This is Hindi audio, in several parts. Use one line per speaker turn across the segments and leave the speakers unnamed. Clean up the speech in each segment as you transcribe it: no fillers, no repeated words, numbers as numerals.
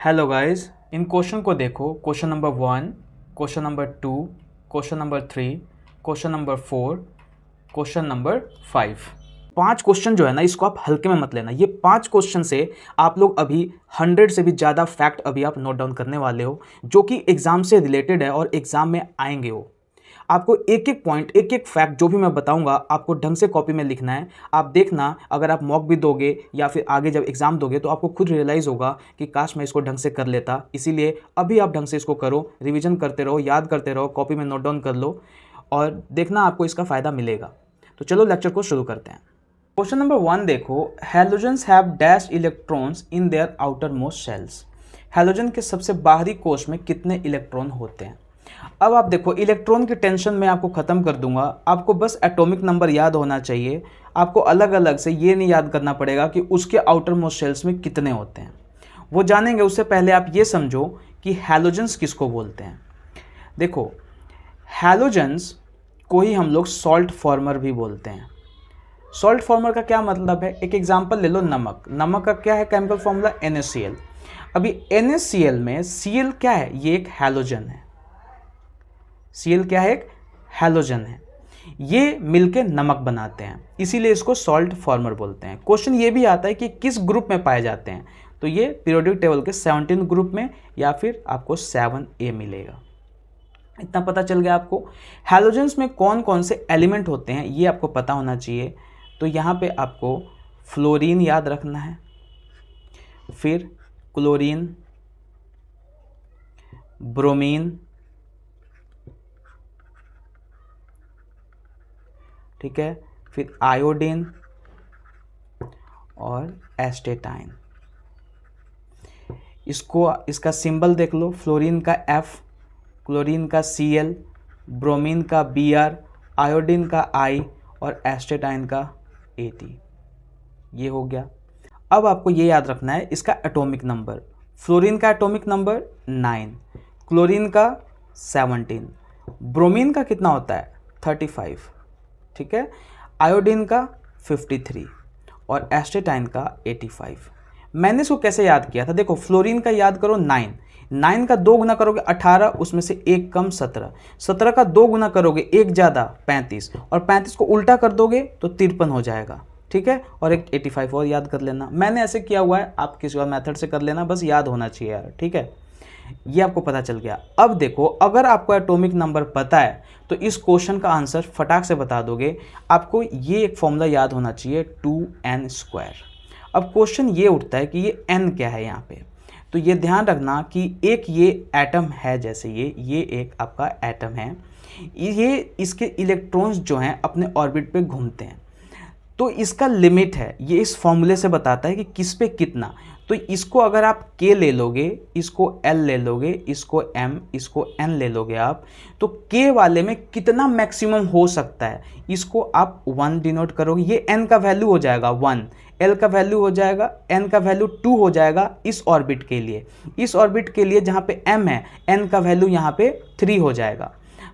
हेलो गाइस, इन क्वेश्चन को देखो। Question number 1, question number 2, question number 3, question number 4, question number 5। 5 question जो है ना, इसको आप हल्के में मत लेना। ये 5 क्वेश्चन से आप लोग अभी 100 से भी ज़्यादा फैक्ट अभी आप नोट डाउन करने वाले हो, जो कि एग्जाम से रिलेटेड है और एग्जाम में आएंगे हो। आपको एक एक पॉइंट, एक एक फैक्ट जो भी मैं बताऊंगा आपको ढंग से कॉपी में लिखना है। आप देखना, अगर आप मॉक भी दोगे या फिर आगे जब एग्जाम दोगे तो आपको खुद रियलाइज़ होगा कि काश मैं इसको ढंग से कर लेता। इसीलिए अभी आप ढंग से इसको करो, रिवीजन करते रहो, याद करते रहो, कॉपी में नोट डाउन कर लो और देखना आपको इसका फ़ायदा मिलेगा। तो चलो लेक्चर को शुरू करते हैं। क्वेश्चन नंबर 1 देखो, halogens have dash electrons in their outer most shells. Halogen के सबसे बाहरी कोश में कितने इलेक्ट्रॉन होते हैं। अब आप देखो, इलेक्ट्रॉन की टेंशन मैं आपको ख़त्म कर दूंगा। आपको बस एटॉमिक नंबर याद होना चाहिए। आपको अलग अलग से ये नहीं याद करना पड़ेगा कि उसके आउटर मोस्ट शेल्स में कितने होते हैं। वो जानेंगे, उससे पहले आप ये समझो कि हैलोजन्स किसको बोलते हैं। देखो, हैलोजन्स को ही हम लोग सॉल्ट फॉर्मर भी बोलते हैं। सॉल्ट फॉर्मर का क्या मतलब है, एक एग्जांपल ले लो, नमक। नमक का क्या है केमिकल फॉर्मूला, NaCl। अभी NaCl में Cl क्या है, ये एक हैलोजन है। Cl क्या है, एक हैलोजन है। ये मिलके नमक बनाते हैं, इसीलिए इसको सॉल्ट फॉर्मर बोलते हैं। क्वेश्चन ये भी आता है कि किस ग्रुप में पाए जाते हैं, तो ये पीरियोडिक टेबल के 17 ग्रुप में या फिर आपको 7A मिलेगा। इतना पता चल गया आपको। हैलोजेंस में कौन कौन से एलिमेंट होते हैं ये आपको पता होना चाहिए। तो यहाँ पे आपको फ्लोरीन याद रखना है, फिर क्लोरीन, ब्रोमीन, ठीक है, फिर आयोडीन और एस्टेटाइन। इसका सिंबल देख लो, फ्लोरीन का F, क्लोरीन का Cl, ब्रोमीन का Br, आयोडीन का I और एस्टेटाइन का AT। ये हो गया। अब आपको ये याद रखना है इसका एटॉमिक नंबर। फ्लोरीन का एटॉमिक नंबर 9, क्लोरीन का 17, ब्रोमीन का कितना होता है 35, ठीक है, आयोडीन का 53 और एस्टेटाइन का 85। मैंने इसको कैसे याद किया था, देखो, फ्लोरीन का याद करो 9, 9 का 2 गुना करोगे 18, उसमें से 1 कम 17, 17 का 2 गुना करोगे 1 ज़्यादा 35, और 35 को उल्टा कर दोगे तो 53 हो जाएगा, ठीक है, और एक 85 और याद कर लेना। मैंने ऐसे किया हुआ है, आप किसी और मेथड से कर लेना, बस याद होना चाहिए यार, ठीक है। ये आपको पता चल गया। अब देखो, अगर आपको एटॉमिक नंबर पता है तो इस क्वेश्चन का आंसर फटाक से बता दोगे। आपको ये एक फॉर्मूला याद होना चाहिए, 2n²। अब क्वेश्चन ये उठता है कि ये n क्या है यहाँ पे, तो ये ध्यान रखना कि एक ये एटम है, जैसे ये एक आपका एटम है, ये इसके इलेक्ट्रॉन्स जो हैं अपने ऑर्बिट पे घूमते हैं, तो इसका लिमिट है, ये इस फॉर्मूले से बताता है कि किस पे कितना। तो इसको अगर आप K ले लोगे, इसको L ले लोगे, इसको M, इसको N ले लोगे आप, तो K वाले में कितना मैक्सिमम हो सकता है, इसको आप 1 डिनोट करोगे, ये N का वैल्यू हो जाएगा 1, L का वैल्यू हो जाएगा, N का वैल्यू 2 हो जाएगा इस ऑर्बिट के लिए। इस ऑर्बिट के लिए जहाँ पे M है, N का वैल्यू यहाँ पे 3 हो जाएगा।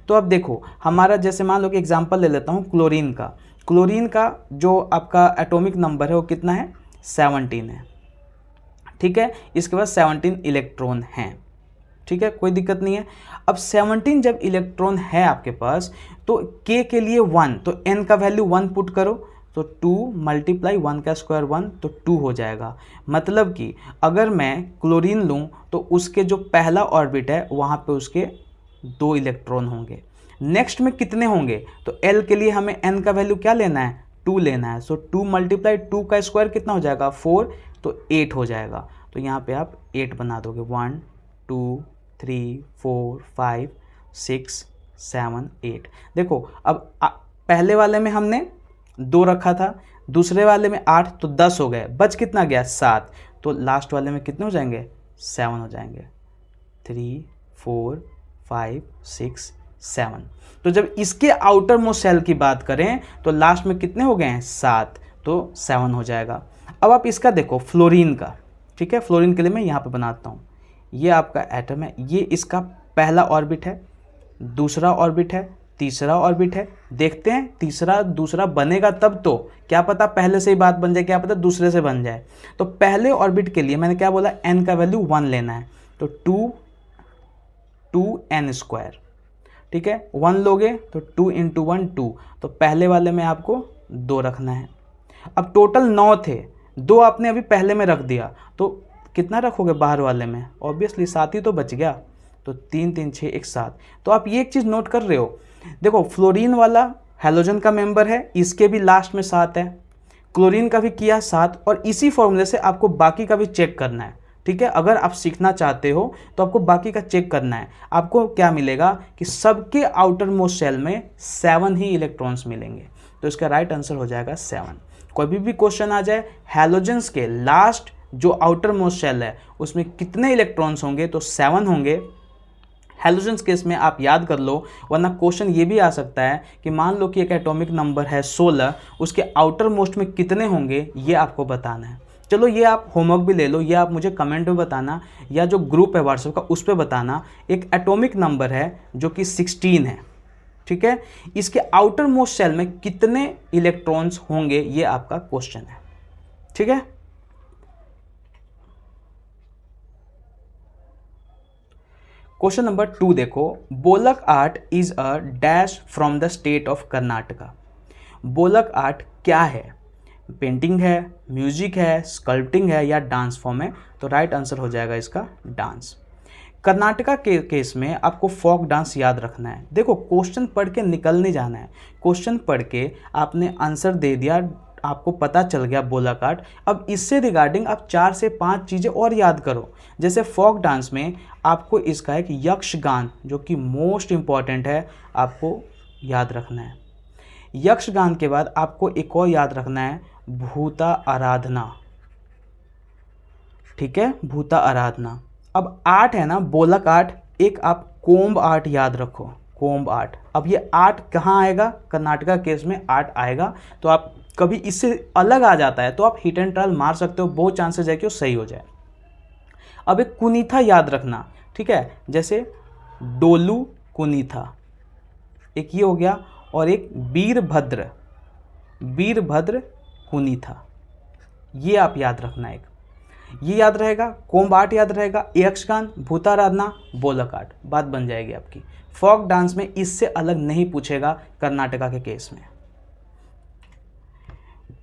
तो अब देखो, हमारा जैसे मान लो कि एग्जाम्पल ले लेता हूँ क्लोरीन का। क्लोरीन का जो आपका एटॉमिक नंबर है वो कितना है, 17 है, ठीक है। इसके बाद 17 इलेक्ट्रॉन हैं, ठीक है, कोई दिक्कत नहीं है। अब 17 जब इलेक्ट्रॉन है आपके पास, तो K के लिए 1, तो N का वैल्यू 1 पुट करो, तो 2 मल्टीप्लाई 1 का स्क्वायर 1, तो 2 हो जाएगा। मतलब कि अगर मैं क्लोरीन लूँ तो उसके जो पहला ऑर्बिट है वहाँ पे उसके 2 इलेक्ट्रॉन होंगे। नेक्स्ट में कितने होंगे, तो L के लिए हमें N का वैल्यू क्या लेना है, 2 लेना है। सो 2 मल्टीप्लाई 2 का स्क्वायर कितना हो जाएगा, 4, तो 8 हो जाएगा। तो यहाँ पे आप 8 बना दोगे, 1 2 3 4 5 6 7 8। देखो, अब पहले वाले में हमने 2 रखा था, दूसरे वाले में 8, तो 10 हो गए, बच कितना गया 7, तो लास्ट वाले में कितने हो जाएंगे, 7 हो जाएंगे, 3 4 5 6 7। तो जब इसके आउटर मोस्ट सेल की बात करें तो लास्ट में कितने हो गए हैं, 7, तो 7 हो जाएगा। अब आप इसका देखो फ्लोरीन का, ठीक है, फ्लोरीन के लिए मैं यहाँ पे बनाता हूँ। ये आपका एटम है, ये इसका पहला ऑर्बिट है, दूसरा ऑर्बिट है, तीसरा ऑर्बिट है। देखते हैं तीसरा दूसरा बनेगा तब तो, क्या पता पहले से ही बात बन जाए, क्या पता दूसरे से बन जाए। तो पहले ऑर्बिट के लिए मैंने क्या बोला, n का वैल्यू 1 लेना है, तो 2n², ठीक है। 1 लोगे तो 2 × 1 2, तो पहले वाले में आपको 2 रखना है। अब टोटल 9 थे, 2 आपने अभी पहले में रख दिया, तो कितना रखोगे बाहर वाले में, ऑब्वियसली 7 ही तो बच गया, तो 3 3 6 1 7। तो आप ये एक चीज़ नोट कर रहे हो, देखो फ्लोरीन वाला हैलोजन का मेंबर है, इसके भी लास्ट में 7 है, क्लोरीन का भी किया 7, और इसी फॉर्मूले से आपको बाकी का भी चेक करना है, ठीक है। अगर आप सीखना चाहते हो तो आपको बाकी का चेक करना है। आपको क्या मिलेगा कि सबके आउटर मोस्ट शेल में 7 ही इलेक्ट्रॉन्स मिलेंगे, तो इसका राइट आंसर हो जाएगा 7। कोई भी क्वेश्चन आ जाए हैलोजेंस के लास्ट जो आउटर मोस्ट शेल है उसमें कितने इलेक्ट्रॉन्स होंगे, तो 7 होंगे। हैलोजेंस केस में आप याद कर लो, वरना क्वेश्चन ये भी आ सकता है कि मान लो कि एक एटॉमिक नंबर है 16, उसके आउटर मोस्ट में कितने होंगे ये आपको बताना है। चलो ये आप होमवर्क भी ले लो, ये आप मुझे कमेंट में बताना, या जो ग्रुप है व्हाट्सएप का उस पर बताना। एक एटॉमिक नंबर है जो कि 16 है, ठीक है, इसके आउटर मोस्ट शेल में कितने इलेक्ट्रॉन्स होंगे ये आपका क्वेश्चन है, ठीक है। क्वेश्चन नंबर 2 देखो, बोलक art is a dance from the state of Karnataka. बोलक आर्ट क्या है, पेंटिंग है, म्यूजिक है, स्कल्पटिंग है, या डांस फॉर्म है, तो राइट आंसर हो जाएगा इसका डांस। कर्नाटका के केस में आपको फोक डांस याद रखना है। देखो क्वेश्चन पढ़ के निकल नहीं जाना है, क्वेश्चन पढ़ के आपने आंसर दे दिया, आपको पता चल गया बोलक आर्ट। अब इससे रिगार्डिंग आप 4 से 5 चीज़ें और याद करो। जैसे फोक डांस में आपको इसका एक यक्षगान जो कि मोस्ट इम्पॉर्टेंट है आपको याद रखना है। यक्षगान के बाद आपको एक और याद रखना है भूता आराधना, ठीक है, भूता आराधना। अब आर्ट है ना बोलक आर्ट, एक आप कोम्ब आर्ट याद रखो, कोम्ब आर्ट। अब ये आर्ट कहाँ आएगा, कर्नाटका केस में आर्ट आएगा। तो आप कभी इससे अलग आ जाता है तो आप हिट एंड ट्रायल मार सकते हो, बहुत चांसेस है कि वो सही हो जाए। अब एक कुनीथा याद रखना, ठीक है, जैसे डोलू कुनीथा, एक ये हो गया, और एक वीरभद्र, वीरभद्र कुनीथा, ये आप याद रखना। एक ये याद रहेगा, कोम्ब आर्ट याद रहेगा, यक्षगान, भूताराधना, बोलक आर्ट, बात बन जाएगी आपकी। फोक डांस में इससे अलग नहीं पूछेगा कर्नाटका के केस में।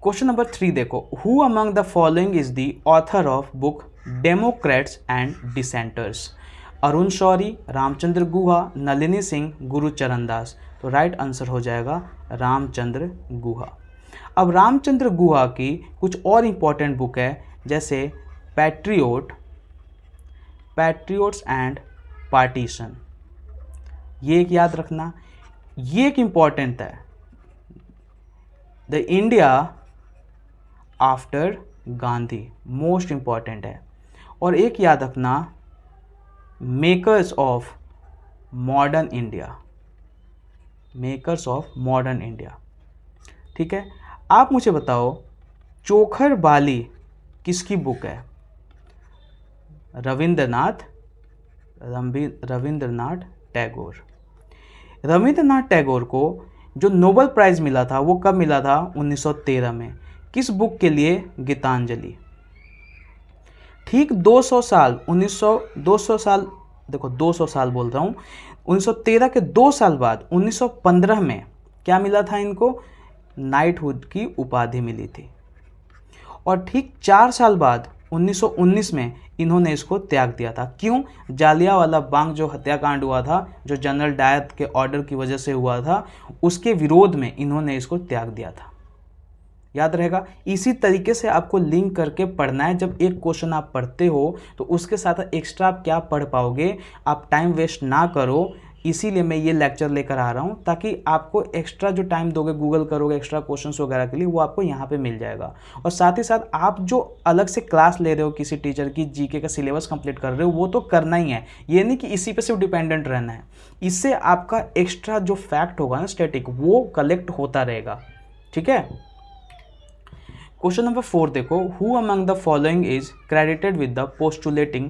क्वेश्चन नंबर 3 देखो, who among the following is the author of book democrats and dissenters. Arun Shourie, Ramachandra Guha, Nalini Singh, Gurcharan Das, तो राइट आंसर हो जाएगा रामचंद्र गुहा। अब रामचंद्र गुहा की कुछ और इंपॉर्टेंट बुक है, जैसे पैट्रियोट्स एंड पार्टीशन, ये एक याद रखना। ये एक इंपॉर्टेंट है, the India after Gandhi, most important है। और एक याद रखना makers of modern India, makers of modern India, ठीक है। आप मुझे बताओ चोखर बाली किसकी बुक है, रविंद्रनाथ टैगोर। रविंद्रनाथ टैगोर को जो नोबेल प्राइज़ मिला था वो कब मिला था, 1913 में, किस बुक के लिए, गीतांजलि। ठीक 200 साल 200 साल, देखो 200 साल बोल रहा हूँ, 1913 के 2 साल बाद 1915 में क्या मिला था इनको, नाइटहुड की उपाधि मिली थी। और ठीक 4 साल बाद 1919 में इन्होंने इसको त्याग दिया था। क्यों, जालियांवाला बाग जो हत्याकांड हुआ था, जो जनरल डायर के ऑर्डर की वजह से हुआ था, उसके विरोध में इन्होंने इसको त्याग दिया था, याद रहेगा। इसी तरीके से आपको लिंक करके पढ़ना है। जब एक क्वेश्चन आप पढ़ते हो तो उसके साथ एक्स्ट्रा आप क्या पढ़ पाओगे, आप टाइम वेस्ट ना करो, इसीलिए मैं ये लेक्चर लेकर आ रहा हूँ, ताकि आपको एक्स्ट्रा जो टाइम दोगे, गूगल करोगे एक्स्ट्रा क्वेश्चंस वगैरह के लिए, वो आपको यहाँ पे मिल जाएगा। और साथ ही साथ आप जो अलग से क्लास ले रहे हो किसी टीचर की, जीके का सिलेबस कंप्लीट कर रहे हो, वो तो करना ही है, ये नहीं कि इसी पे सिर्फ डिपेंडेंट रहना है। इससे आपका एक्स्ट्रा जो फैक्ट होगा ना स्टैटिक, वो कलेक्ट होता रहेगा, ठीक है। क्वेश्चन नंबर 4 देखो, who among the following is credited with the postulating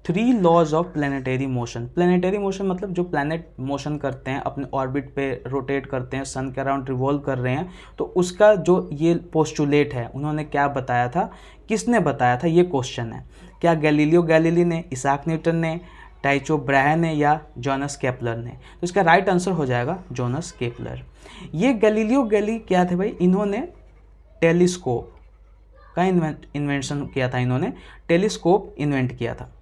3 laws of planetary motion. Planetary motion मतलब जो प्लैनेट मोशन करते हैं, अपने ऑर्बिट पे रोटेट करते हैं, सन के अराउंड रिवॉल्व कर रहे हैं, तो उसका जो ये पोस्टुलेट है उन्होंने क्या बताया था, किसने बताया था, ये क्वेश्चन है। क्या गैलीलियो गैलीली ने, इसाक न्यूटन ने, टाइचो ब्राहे ने या जोनास केपलर ने? तो इसका राइट आंसर हो जाएगा जोनास केपलर। ये गैलीलियो गैली क्या थे भाई, इन्होंने टेलीस्कोप का इन्वेंशन किया था, इन्होंने टेलीस्कोप इन्वेंट किया था।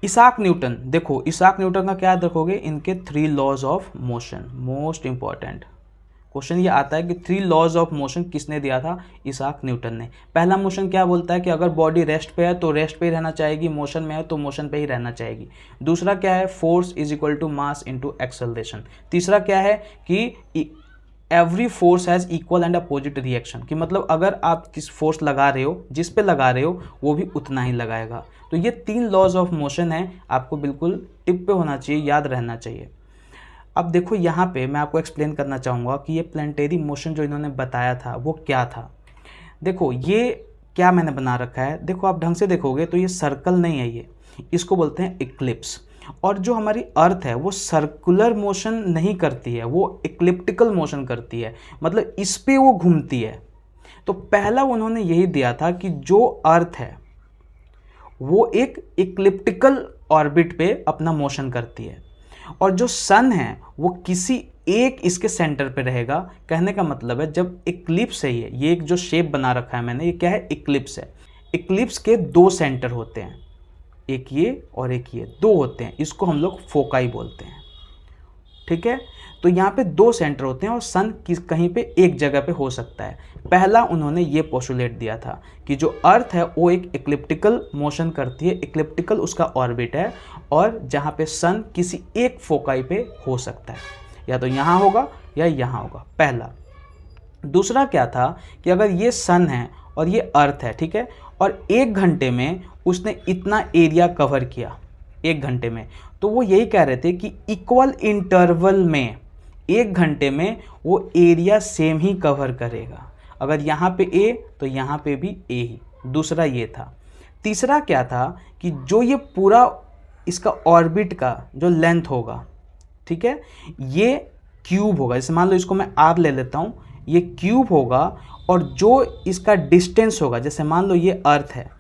इसाक न्यूटन, देखो इसाक न्यूटन का क्या रखोगे, इनके 3 laws of motion, most important question ये आता है कि 3 लॉज ऑफ मोशन किसने दिया था, इसाक न्यूटन ने। पहला मोशन क्या बोलता है कि अगर बॉडी रेस्ट पे है तो रेस्ट पे ही रहना चाहेगी, मोशन में है तो मोशन पे ही रहना चाहेगी। दूसरा क्या है, force is equal to mass into acceleration. तीसरा क्या है कि every force has equal and opposite reaction, कि मतलब अगर आप किस फोर्स लगा रहे हो, जिस पे लगा रहे हो वो भी उतना ही लगाएगा। तो ये 3 लॉज ऑफ मोशन है, आपको बिल्कुल टिप पे होना चाहिए, याद रहना चाहिए। अब देखो यहाँ पे मैं आपको एक्सप्लेन करना चाहूँगा कि ये प्लानिटरी मोशन जो इन्होंने बताया था वो क्या था। देखो ये क्या मैंने बना रखा है, देखो आप ढंग से देखोगे तो ये सर्कल नहीं है, ये इसको बोलते हैं इक्लिप्स। और जो हमारी अर्थ है वो सर्कुलर मोशन नहीं करती है, वो इक्लिप्टिकल मोशन करती है, मतलब इस पे वो घूमती है। तो पहला उन्होंने यही दिया था कि जो अर्थ है वो एक इक्लिप्टिकल ऑर्बिट पे अपना मोशन करती है, और जो सन है वो किसी एक इसके सेंटर पे रहेगा। कहने का मतलब है जब इक्लिप्स है, ये एक जो शेप बना रखा है मैंने, ये क्या है, इक्लिप्स है। इक्लिप्स के 2 सेंटर होते हैं, एक ये और एक ये, 2 होते हैं, इसको हम लोग फोकाई बोलते हैं, ठीक है। तो यहाँ पे 2 सेंटर होते हैं और सन कहीं पे एक जगह पे हो सकता है। पहला उन्होंने ये पोस्टुलेट दिया था कि जो अर्थ है वो एक इक्लिप्टिकल मोशन करती है, इक्लिप्टिकल उसका ऑर्बिट है, और जहाँ पे सन किसी एक फोकाई पे हो सकता है, या तो यहाँ होगा या यहाँ होगा, पहला। दूसरा क्या था कि अगर ये सन है और ये अर्थ है, ठीक है, और 1 घंटे में उसने इतना एरिया कवर किया, 1 घंटे में, तो वो यही कह रहे थे कि इक्वल इंटरवल में 1 घंटे में वो एरिया सेम ही कवर करेगा। अगर यहाँ पे ए तो यहाँ पे भी ए ही। दूसरा ये था। तीसरा क्या था कि जो ये पूरा इसका ऑर्बिट का जो लेंथ होगा, ठीक है, ये क्यूब होगा। जैसे मान लो इसको मैं आर ले लेता हूँ, ये क्यूब होगा, और जो इसका डिस्टेंस होगा, जैसे मान लो ये अर्थ है,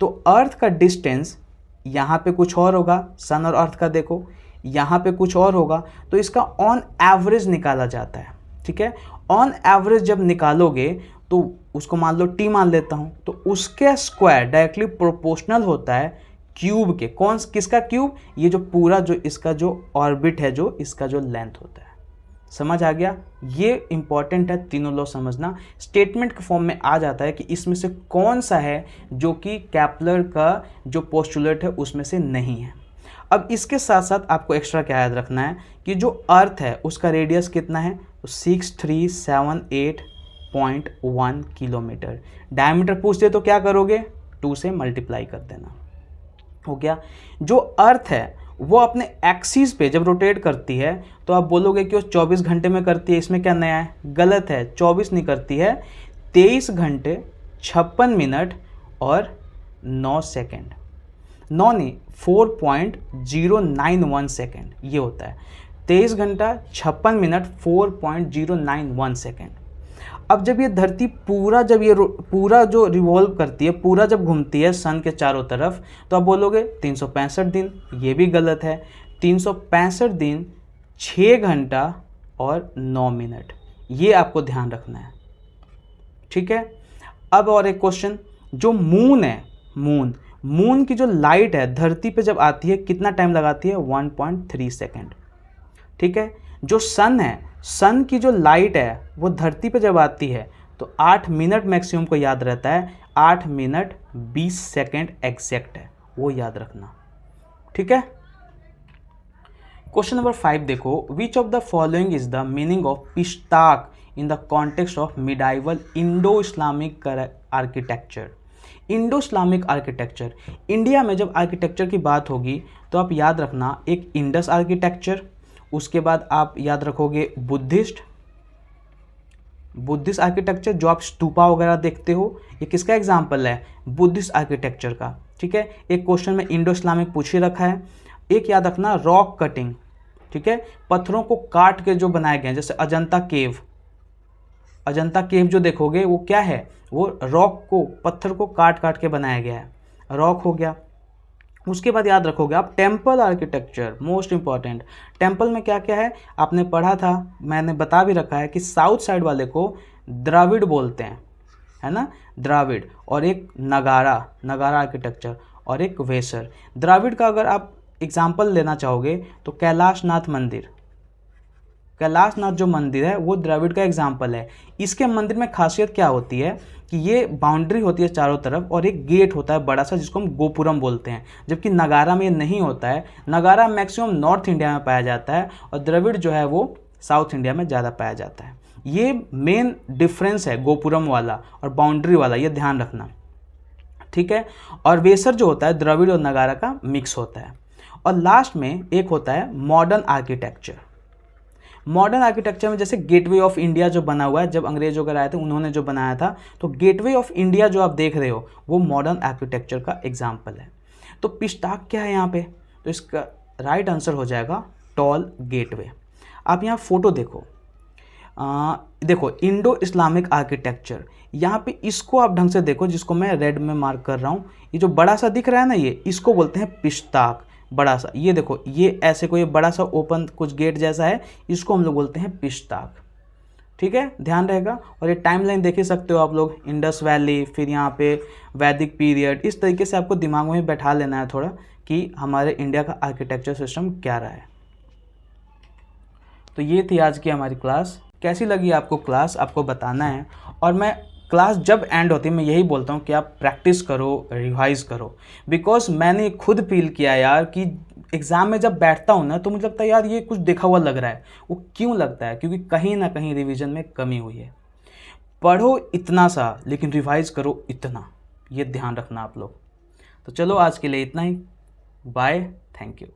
तो अर्थ का डिस्टेंस यहाँ पे कुछ और होगा, सन और अर्थ का देखो यहाँ पे कुछ और होगा, तो इसका ऑन एवरेज निकाला जाता है, ठीक है। ऑन एवरेज जब निकालोगे तो उसको मान लो टी मान लेता हूँ, तो उसके स्क्वायर डायरेक्टली प्रोपोर्शनल होता है क्यूब के। कौन किसका क्यूब, ये जो पूरा जो इसका जो ऑर्बिट है, जो इसका जो लेंथ होता है। समझ आ गया, ये इंपॉर्टेंट है, तीनों लॉ समझना। स्टेटमेंट के फॉर्म में आ जाता है कि इसमें से कौन सा है जो कि केपलर का जो पोस्टुलेट है उसमें से नहीं है। अब इसके साथ साथ आपको एक्स्ट्रा क्या याद रखना है कि जो अर्थ है उसका रेडियस कितना है, 6378.1 किलोमीटर। डायमीटर पूछते तो क्या करोगे, 2 से मल्टीप्लाई कर देना, हो गया। जो अर्थ है वो अपने एक्सिस पे जब रोटेट करती है तो आप बोलोगे कि वो 24 घंटे में करती है, इसमें क्या नया है, गलत है, 24 नहीं करती है, 23 घंटे 56 मिनट और 9 सेकेंड, 9 नहीं 4.091 सेकेंड ये होता है। 23 घंटा 56 मिनट 4.091 सेकेंड। अब जब ये धरती पूरा जब ये पूरा जो रिवॉल्व करती है, पूरा जब घूमती है सन के चारों तरफ, तो आप बोलोगे 365 दिन, ये भी गलत है। 365 दिन 6 घंटा और 9 मिनट, ये आपको ध्यान रखना है, ठीक है। अब और एक क्वेश्चन, जो मून है, मून की जो लाइट है धरती पे जब आती है कितना टाइम लगाती है, 1.3 सेकेंड, ठीक है। जो सन है, सन की जो लाइट है वो धरती पे जब आती है तो 8 मिनट मैक्सिमम को याद रहता है, 8 मिनट 20 सेकेंड एग्जैक्ट है, वो याद रखना, ठीक है। क्वेश्चन नंबर 5 देखो, which of the following is the meaning of पिश्ताक in the context of medieval Indo Islamic architecture. Indo Islamic architecture, India में जब आर्किटेक्चर की बात होगी तो आप याद रखना एक इंडस आर्किटेक्चर, उसके बाद आप याद रखोगे बुद्धिस्ट आर्किटेक्चर, जो आप स्तूपा वगैरह देखते हो, ये किसका एग्जाम्पल है, बुद्धिस्ट आर्किटेक्चर का, ठीक है, एक क्वेश्चन में इंडो इस्लामिक पूछ ही रखा है। एक याद रखना, रॉक कटिंग, ठीक है, पत्थरों को काट के जो बनाए गए हैं, जैसे अजंता केव, अजंता केव जो देखोगे वो क्या है, वो रॉक को, पत्थर को काट काट के बनाया गया है, रॉक हो गया। उसके बाद याद रखोगे आप temple architecture, most important. Temple में क्या क्या है आपने पढ़ा था, मैंने बता भी रखा है कि साउथ साइड वाले को द्राविड़ बोलते हैं, है ना, द्राविड़, और एक नगारा, नगारा आर्किटेक्चर, और एक वेसर। द्राविड़ का अगर आप एग्जाम्पल लेना चाहोगे तो कैलाशनाथ मंदिर, कैलाशनाथ जो मंदिर है वो द्रविड़ का एग्जाम्पल है। इसके मंदिर में खासियत क्या होती है कि ये बाउंड्री होती है चारों तरफ और एक गेट होता है बड़ा सा जिसको हम गोपुरम बोलते हैं, जबकि नगारा में ये नहीं होता है। नगारा मैक्सिमम नॉर्थ इंडिया में पाया जाता है और द्रविड़ जो है वो साउथ इंडिया में ज़्यादा पाया जाता है। ये मेन डिफरेंस है गोपुरम वाला और बाउंड्री वाला, ये ध्यान रखना, ठीक है। और वेसर जो होता है द्रविड़ और नगारा का मिक्स होता है। और लास्ट में एक होता है मॉडर्न आर्किटेक्चर। मॉडर्न आर्किटेक्चर में जैसे गेटवे ऑफ इंडिया जो बना हुआ है, जब अंग्रेज वगैरह आए थे उन्होंने जो बनाया था, तो गेटवे ऑफ इंडिया जो आप देख रहे हो वो मॉडर्न आर्किटेक्चर का एग्जाम्पल है। तो पिस्टाक क्या है यहाँ पे, तो इसका राइट आंसर हो जाएगा टॉल गेटवे। आप यहाँ फोटो देखो, देखो इंडो इस्लामिक आर्किटेक्चर, यहाँ पे इसको आप ढंग से देखो, जिसको मैं रेड में मार्क कर रहा हूँ, ये जो बड़ा सा दिख रहा है ना, ये इसको बोलते हैं पिस्ताक, बड़ा सा, ये देखो ये ऐसे कोई बड़ा सा ओपन कुछ गेट जैसा है, इसको हम लोग बोलते हैं पिस्ताक, ठीक है, ध्यान रहेगा। और ये टाइमलाइन देख ही सकते हो आप लोग, इंडस वैली, फिर यहाँ पे वैदिक पीरियड, इस तरीके से आपको दिमाग में बैठा लेना है थोड़ा कि हमारे इंडिया का आर्किटेक्चर सिस्टम क्या रहा है। तो ये थी आज की हमारी क्लास। कैसी लगी आपको क्लास, आपको बताना है। और मैं क्लास जब एंड होती है मैं यही बोलता हूँ कि आप प्रैक्टिस करो, रिवाइज करो, बिकॉज मैंने खुद फील किया यार कि एग्ज़ाम में जब बैठता हूँ ना तो मुझे लगता है यार ये कुछ देखा हुआ लग रहा है। वो क्यों लगता है, क्योंकि कहीं ना कहीं रिवीजन में कमी हुई है। पढ़ो इतना सा लेकिन रिवाइज करो इतना, ये ध्यान रखना आप लोग। तो चलो आज के लिए इतना ही, बाय, थैंक यू।